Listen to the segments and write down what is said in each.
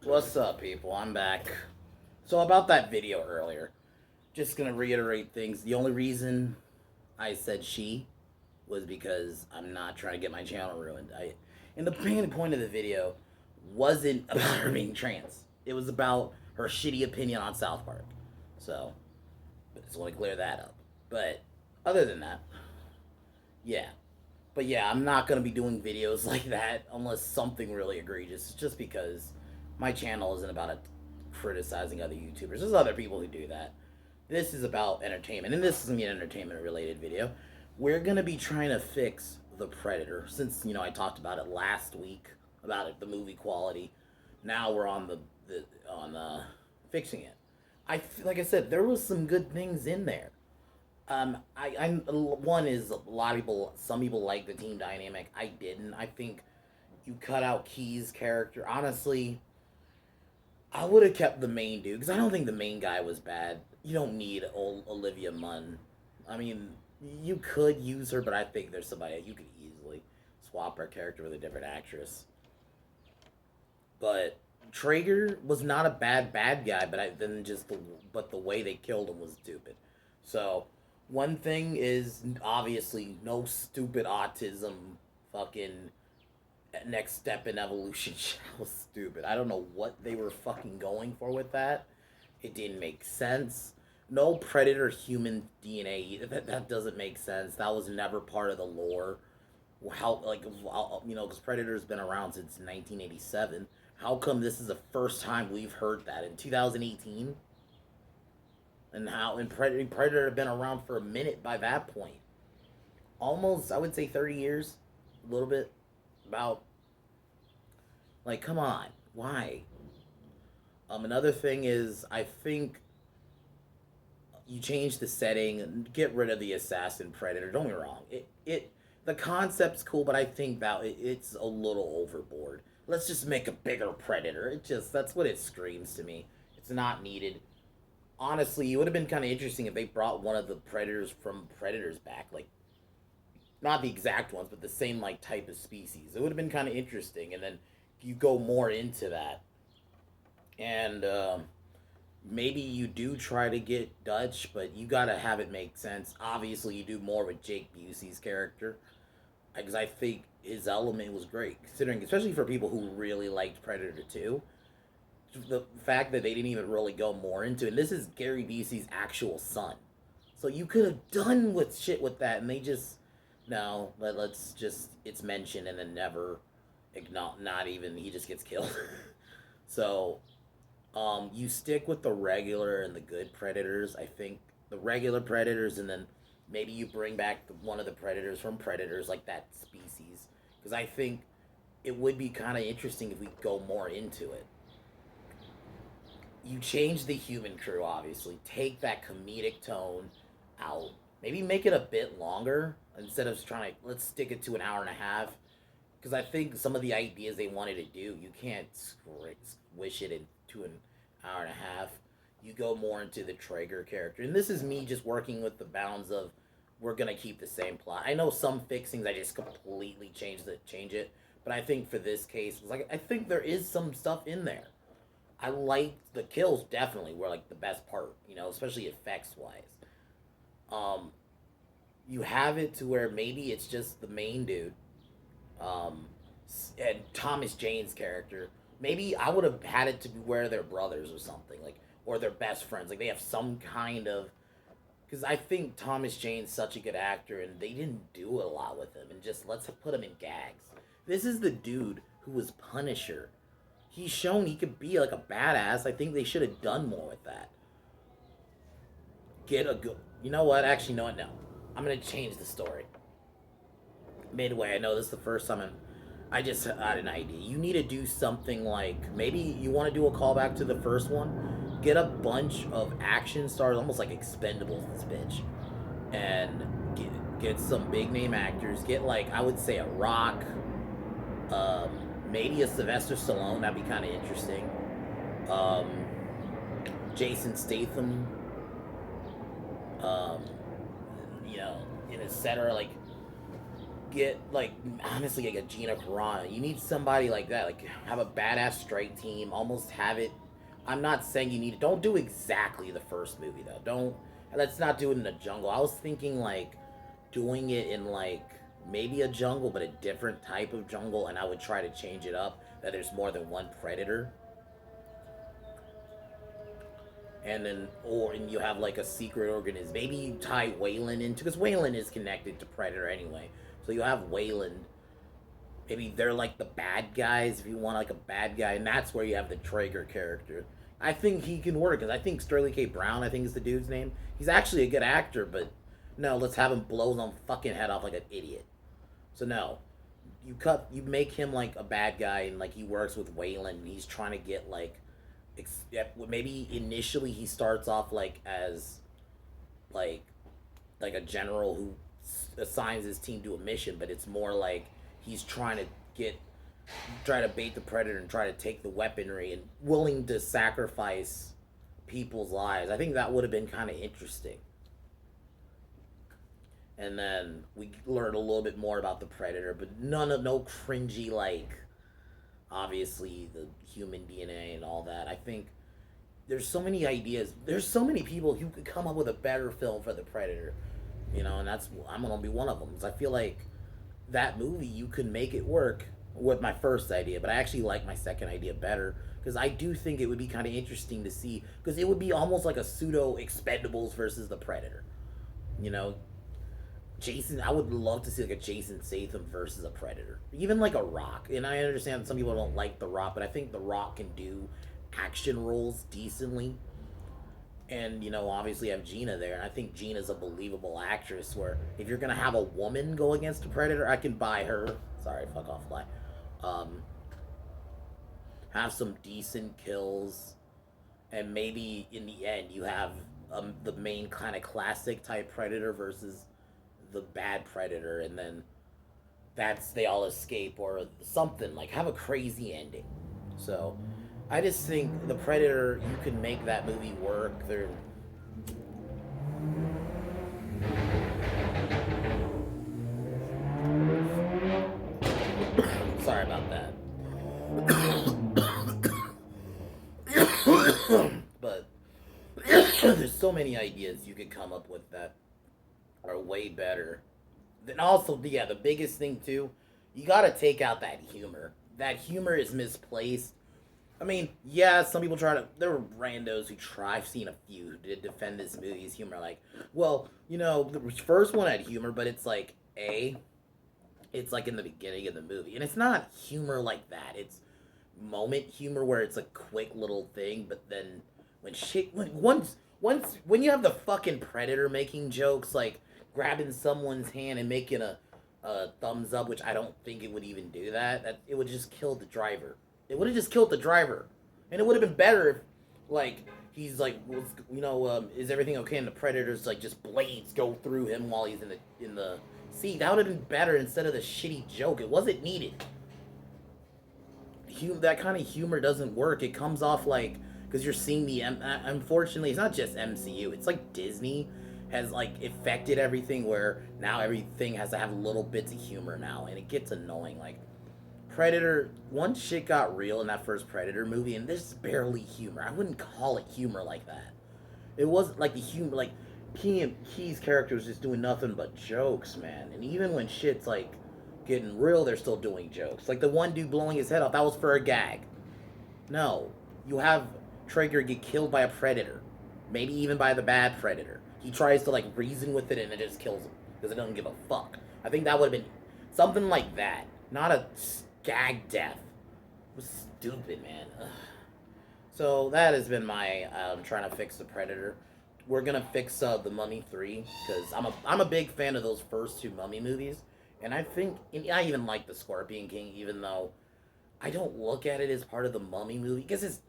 What's up, people? I'm back. So, about that video earlier, just gonna reiterate things. The only reason I said she was because I'm not trying to get my channel ruined. And the main point of the video wasn't about her being trans. It was about her shitty opinion on South Park. So, just want to clear that up. But other than that, yeah. But yeah, I'm not gonna be doing videos like that unless something really egregious. Just because my channel isn't about criticizing other YouTubers. There's other people who do that. This is about entertainment, and this is gonna be an entertainment related video. We're gonna be trying to fix the Predator since I talked about it last week about it, the movie quality. Now we're on the on fixing it. Like I said, there was some good things in there. I'm one is a lot of people. Some people like the team dynamic. I didn't. I think you cut out Key's character. Honestly, I would have kept the main dude because I don't think the main guy was bad. You don't need Olivia Munn. I mean, you could use her, but I think there's somebody you could easily swap her character with a different actress. But Traeger was not a bad guy, but the way they killed him was stupid. So one thing is obviously no stupid autism fucking next step in evolution shit was stupid. I don't know what they were fucking going for with that. It didn't make sense. No predator human DNA. That doesn't make sense. That was never part of the lore. How because Predator's been around since 1987. How come this is the first time we've heard that in 2018? And Predator had been around for a minute by that point. Almost, I would say 30 years, a little bit. About, like, come on, why? Another thing is, I think you change the setting and get rid of the assassin predator. Don't get me wrong, the concept's cool, but I think that it's a little overboard. Let's just make a bigger predator. That's what it screams to me. It's not needed. Honestly, it would have been kind of interesting if they brought one of the predators from Predators back, like not the exact ones, but the same like type of species. It would have been kind of interesting, and then you go more into that, and maybe you do try to get Dutch, but you gotta have it make sense. Obviously, you do more with Jake Busey's character, because I think his element was great, considering especially for people who really liked Predator 2. The fact that they didn't even really go more into it. And this is Gary Busey's actual son, so you could have done with shit with that, and they just no. Let's just it's mentioned and then never, not even he just gets killed. So, you stick with the regular and the good predators. I think the regular predators, and then maybe you bring back one of the predators from Predators, like that species, because I think it would be kind of interesting if we go more into it. You change the human crew, obviously. Take that comedic tone out. Maybe make it a bit longer instead of trying to let's stick it to an hour and a half. Because I think some of the ideas they wanted to do, you can't squish it into an hour and a half. You go more into the Traeger character, and this is me just working with the bounds of we're gonna keep the same plot. I know some fixings I just completely change it, but I think for this case, it's like I think there is some stuff in there. I like the kills definitely were like the best part, especially effects wise. Um, you have it to where maybe it's just the main dude, um, and Thomas Jane's character. Maybe I would have had it to be where they're brothers or something, like or they're best friends. Like they have some kind of because I think Thomas Jane's such a good actor, and they didn't do a lot with him, and just let's put him in gags. This is the dude who was Punisher. He's shown he could be like a badass. I think they should have done more with that. Get a good. You know what? Actually, no, no. I'm gonna change the story. Midway, I know this is the first time I just had an idea. You need to do something like maybe you want to do a callback to the first one. Get a bunch of action stars, almost like Expendables, this bitch, and get some big name actors. Get like I would say a Rock, um, maybe a Sylvester Stallone. That'd be kind of interesting. Um, Jason Statham, um, you know, and etc. Like get like honestly like a Gina Carano. You need somebody like that. Like have a badass strike team. Almost have it. I'm not saying you need. Don't do exactly the first movie though. Don't. Let's not do it in the jungle. I was thinking like doing it in like maybe a jungle, but a different type of jungle, and I would try to change it up. That there's more than one predator, and then and you have like a secret organism. Maybe you tie Wayland into because Wayland is connected to Predator anyway. So you have Wayland. Maybe they're like the bad guys if you want like a bad guy, and that's where you have the Traeger character. I think he can work because I think Sterling K. Brown, I think is the dude's name. He's actually a good actor, but no, let's have him blow his own fucking head off like an idiot. So no, you make him like a bad guy, and like he works with Wayland. And he's trying to get like maybe initially he starts off like as like like a general who assigns his team to a mission, but it's more like he's trying to get try to bait the predator and try to take the weaponry and willing to sacrifice people's lives. I think that would have been kind of interesting. And then we learned a little bit more about the predator, but no cringy like obviously the human DNA and all that. I think there's so many ideas. There's so many people who could come up with a better film for the predator, and that's I'm gonna be one of them. Because I feel like that movie you could make it work with my first idea, but I actually like my second idea better because I do think it would be kind of interesting to see because it would be almost like a pseudo Expendables versus the Predator. You know, Jason, I would love to see like a Jason Statham versus a Predator, even like a Rock. And I understand some people don't like the Rock, but I think the Rock can do action roles decently. And obviously have Gina there, and I think Gina's a believable actress. Where if you're gonna have a woman go against a Predator, I can buy her. Sorry, fuck off, fly. Um, have some decent kills, and maybe in the end you have the main kind of classic type Predator versus the bad Predator, and then they all escape or something like have a crazy ending. So I just think the Predator, you can make that movie work. Sorry about that. But there's so many ideas you could come up with that are way better. Then also, yeah, the biggest thing too, you gotta take out that humor. That humor is misplaced. I mean, yeah, some people try to. There were randos who try. I've seen a few who did defend this movie's humor. Like, well, the first one had humor, but it's like in the beginning of the movie, and it's not humor like that. It's moment humor where it's a quick little thing, but then when you have the fucking Predator making jokes like grabbing someone's hand and making a thumbs up, which I don't think it would even do that it would just kill the driver. It would have just killed the driver, and it would have been better if like he's like, is everything okay? And the Predator's like just blades go through him while he's in the seat. That would have been better instead of the shitty joke. It wasn't needed. That kind of humor doesn't work. It comes off like because you're seeing unfortunately it's not just MCU. It's like Disney has like affected everything where now everything has to have little bits of humor now, and it gets annoying. Like Predator, once shit got real in that first Predator movie, and there's barely humor. I wouldn't call it humor like that. It wasn't like the humor, like Key's character was just doing nothing but jokes, man. And even when shit's like getting real, they're still doing jokes. Like the one dude blowing his head off, that was for a gag. No, you have Traeger get killed by a Predator, maybe even by the bad Predator. He tries to like reason with it, and it just kills him because it doesn't give a fuck. I think that would have been something like that, not a gag death. It was stupid, man. Ugh. So that has been my trying to fix the Predator. We're gonna fix the Mummy 3 because I'm a big fan of those first two Mummy movies, and I think I even like the Scorpion King, even though I don't look at it as part of the Mummy movie because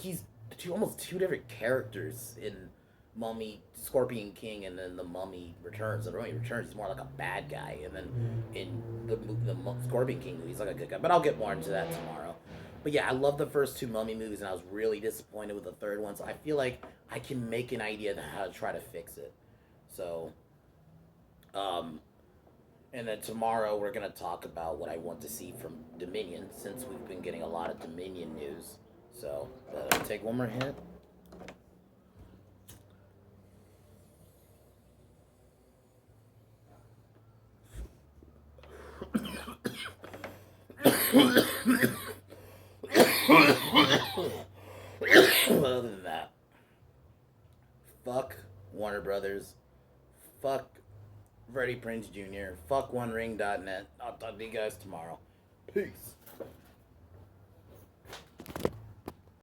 he's almost two different characters in Mummy, Scorpion King, and then the Mummy Returns. The Mummy Returns is more like a bad guy, and then in the Scorpion King movie, he's like a good guy. But I'll get more into that tomorrow. But yeah, I love the first two Mummy movies, and I was really disappointed with the third one. So I feel like I can make an idea of how to try to fix it. So, And then tomorrow we're gonna talk about what I want to see from Dominion, since we've been getting a lot of Dominion news. So, take one more hit. Other than that, fuck Warner Brothers. Fuck Freddie Prinze Jr. Fuck OneRing.net. I'll talk to you guys tomorrow. Peace.